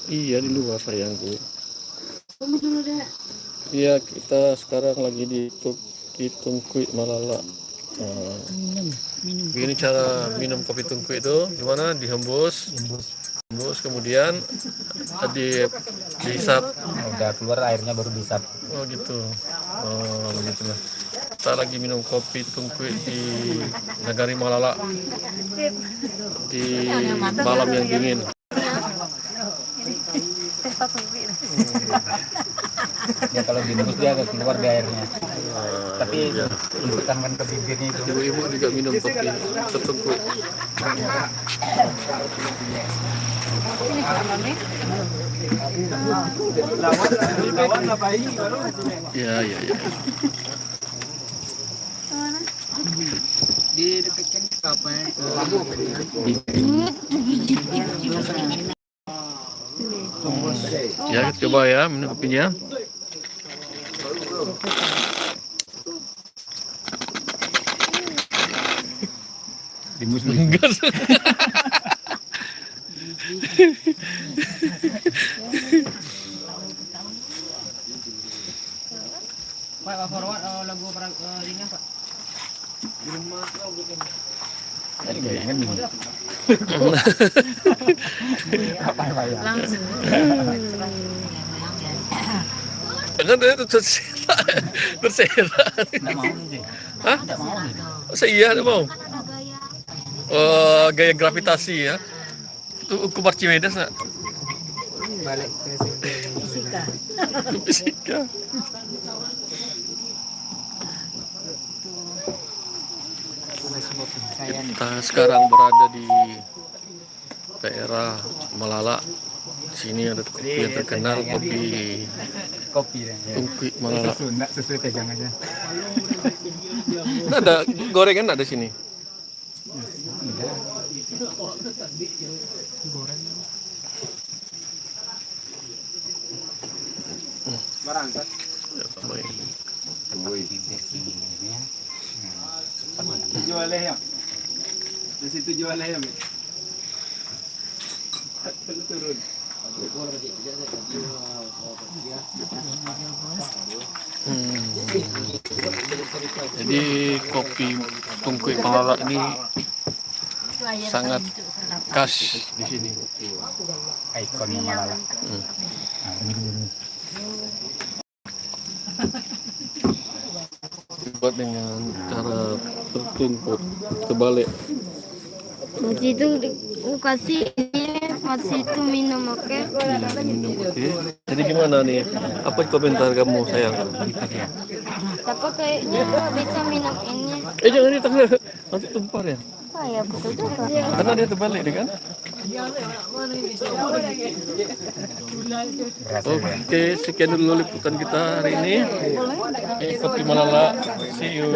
Iya, di luar sayangku. Iya, kita sekarang lagi di Tungkuit Malala. Nah, begini cara minum kopi tungku itu, gimana? Dihembus, kemudian dihisap. Udah keluar airnya baru dihisap. Oh gitu. Oh begitulah. Kita lagi minum kopi tungku di Nagari Malala di malam yang dingin. Ya kalau dihembus dia agak keluar di airnya. Tapi ditekankan ke bibirnya itu. Ibu-ibu juga minum kopi tertungku. Ya. Didekatkan apa? Ya, coba ya minum kopinya. Enggak. Pak forward lagu ringan Pak. Di rumah kau bikin. Langsung. Jangan itu terserak. Hah? Masa iya ada mau? Oh, gaya gravitasi ya. Itu hukum Archimedes nak? Balik ke Fisika. Kita sekarang berada di daerah Malala. Sini ada kopi yang terkenal, kopi Tungkuit Malala. Enggak sesuai pegang aja. Nah, ada gorengan ada sini. Barangkat. Ya, tambahin. Jual ayam. Di situ jual ayam. Turun. Jadi kopi Tungkuit Malala ini sangat khas di sini. Ikonnya Malala. Dibuat dengan cara tertumpuk terbalik. Waktu itu kasih ini, waktu itu minum oke. Minum, oke. Jadi gimana nih? Apa komentar kamu sayang? Tapi kayaknya bisa minum ini. Jangan di tangan, nanti tumpah ya. Oh ya betul juga. Karena dia terbalik kan? Oke, sekian dulu liputan kita hari ini. Kopi Malala, see you.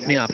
Ini apa?